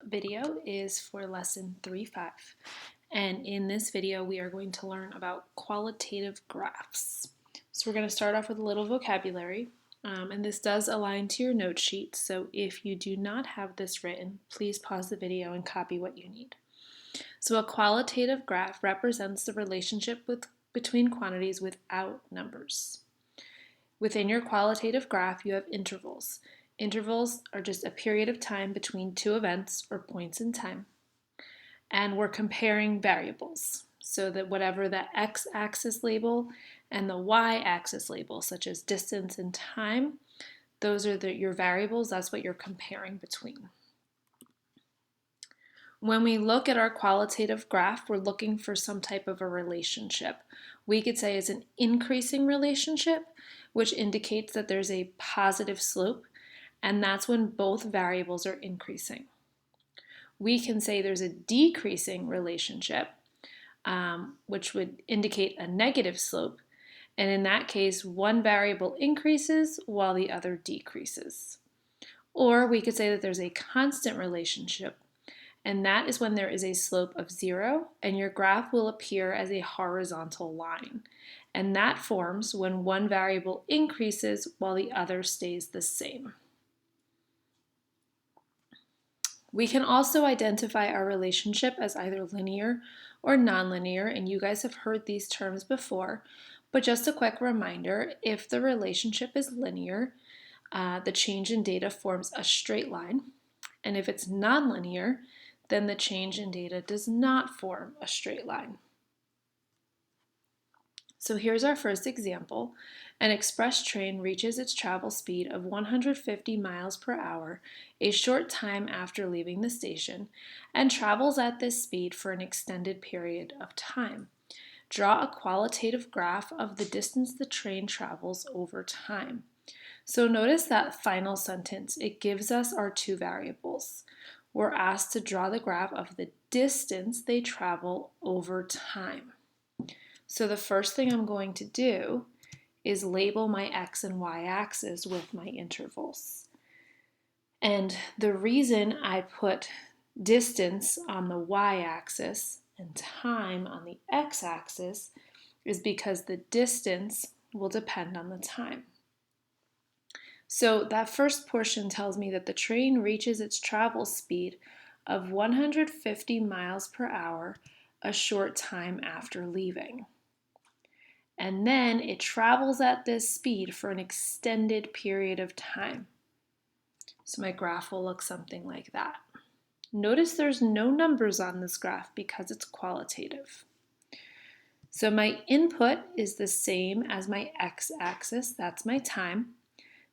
video is for lesson 3.5, and in this video we are going to learn about qualitative graphs. So we're going to start off with a little vocabulary, and this does align to your note sheet, so if you do not have this written, please pause the video and copy what you need. So a qualitative graph represents the relationship between quantities without numbers. Within your qualitative graph, you have intervals. Intervals are just a period of time between two events or points in time. And we're comparing variables, so that whatever the x-axis label and the y-axis label, such as distance and time, those are your variables. That's what you're comparing between. When we look at our qualitative graph, we're looking for some type of a relationship. We could say it's an increasing relationship, which indicates that there's a positive slope, and that's when both variables are increasing. We can say there's a decreasing relationship, which would indicate a negative slope, and in that case, one variable increases while the other decreases. Or we could say that there's a constant relationship, and that is when there is a slope of 0, and your graph will appear as a horizontal line. And that forms when one variable increases while the other stays the same. We can also identify our relationship as either linear or nonlinear, and you guys have heard these terms before, but just a quick reminder, if the relationship is linear, the change in data forms a straight line, and if it's nonlinear, then the change in data does not form a straight line. So here's our first example. An express train reaches its travel speed of 150 miles per hour a short time after leaving the station and travels at this speed for an extended period of time. Draw a qualitative graph of the distance the train travels over time. So notice that final sentence. It gives us our two variables. We're asked to draw the graph of the distance they travel over time. So the first thing I'm going to do is label my x and y axis with my intervals. And the reason I put distance on the y-axis and time on the x-axis is because the distance will depend on the time. So that first portion tells me that the train reaches its travel speed of 150 miles per hour a short time after leaving. And then it travels at this speed for an extended period of time. So my graph will look something like that. Notice there's no numbers on this graph because it's qualitative. So my input is the same as my x-axis, that's my time.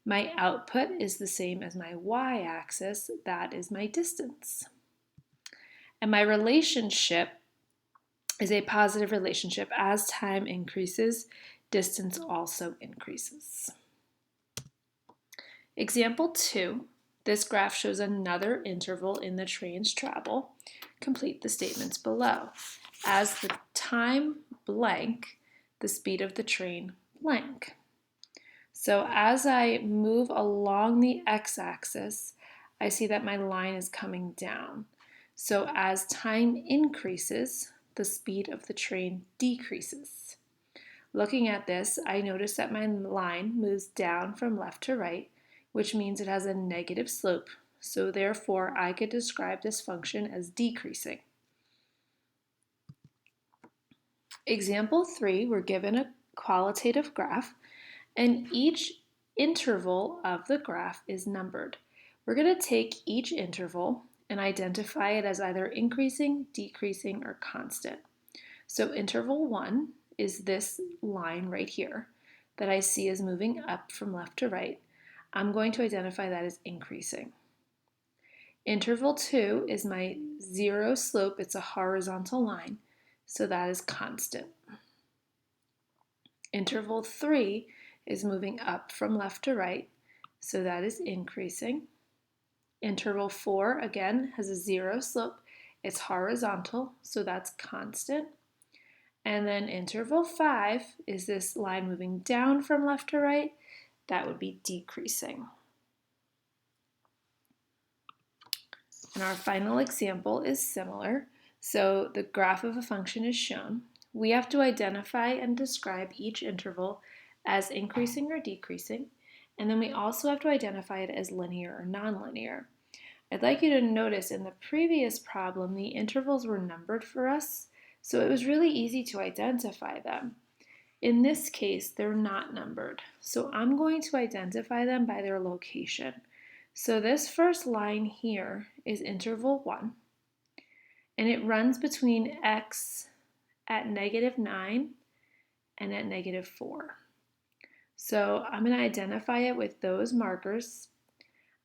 My output is the same as my y-axis, that is my distance. And my relationship is a positive relationship. As time increases, distance also increases. Example 2, this graph shows another interval in the train's travel. Complete the statements below. As the time blank, the speed of the train blank. So as I move along the x-axis, I see that my line is coming down. So as time increases, the speed of the train decreases. Looking at this, I notice that my line moves down from left to right, which means it has a negative slope. So therefore, I could describe this function as decreasing. Example 3, we're given a qualitative graph, and each interval of the graph is numbered. We're going to take each interval and identify it as either increasing, decreasing, or constant. So interval 1 is this line right here that I see as moving up from left to right. I'm going to identify that as increasing. Interval 2 is my 0 slope. It's a horizontal line, so that is constant. Interval 3 is moving up from left to right, so that is increasing. Interval 4, again, has a 0 slope. It's horizontal, so that's constant. And then interval 5 is this line moving down from left to right. That would be decreasing. And our final example is similar. So the graph of a function is shown. We have to identify and describe each interval as increasing or decreasing, and then we also have to identify it as linear or nonlinear. I'd like you to notice in the previous problem, the intervals were numbered for us, so it was really easy to identify them. In this case, they're not numbered, so I'm going to identify them by their location. So this first line here is interval 1, and it runs between x at -9 and at -4. So I'm going to identify it with those markers.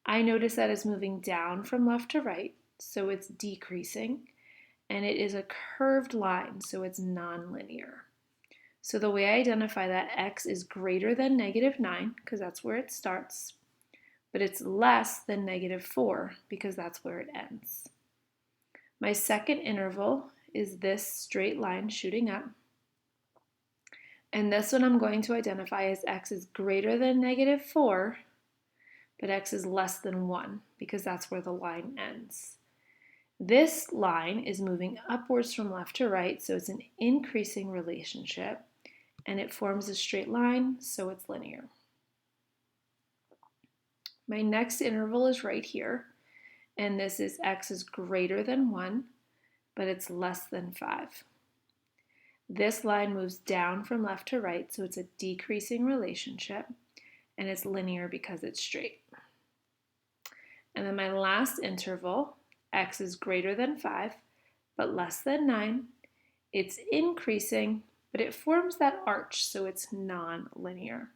I notice that it's moving down from left to right, so it's decreasing, and it is a curved line, so it's nonlinear. So the way I identify that, x is greater than -9, because that's where it starts, but it's less than -4, because that's where it ends. My second interval is this straight line shooting up, and this one I'm going to identify as x is greater than -4, but x is less than 1, because that's where the line ends. This line is moving upwards from left to right, so it's an increasing relationship, and it forms a straight line, so it's linear. My next interval is right here, and this is x is greater than 1, but it's less than 5. This line moves down from left to right, so it's a decreasing relationship, and it's linear because it's straight. And then my last interval, x is greater than 5, but less than 9. It's increasing, but it forms that arch, so it's non-linear.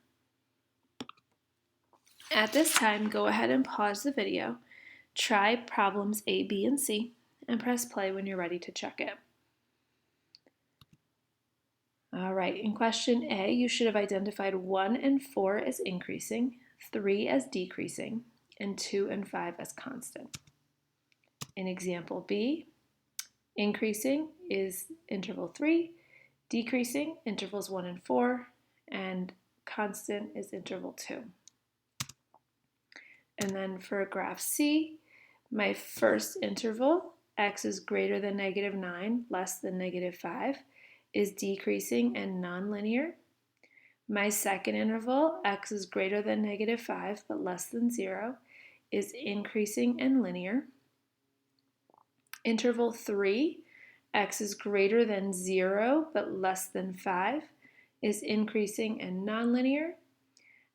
At this time, go ahead and pause the video, try problems A, B, and C, and press play when you're ready to check it. All right, in question A, you should have identified 1 and 4 as increasing, 3 as decreasing, and 2 and 5 as constant. In example B, increasing is interval 3, decreasing intervals 1 and 4, and constant is interval 2. And then for graph C, my first interval, x is greater than -9, less than -5, is decreasing and nonlinear. My second interval, x is greater than -5 but less than 0, is increasing and linear. Interval 3, x is greater than 0 but less than 5, is increasing and nonlinear.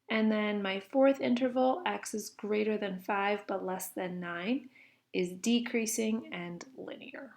And then my fourth interval, x is greater than 5 but less than 9, is decreasing and linear.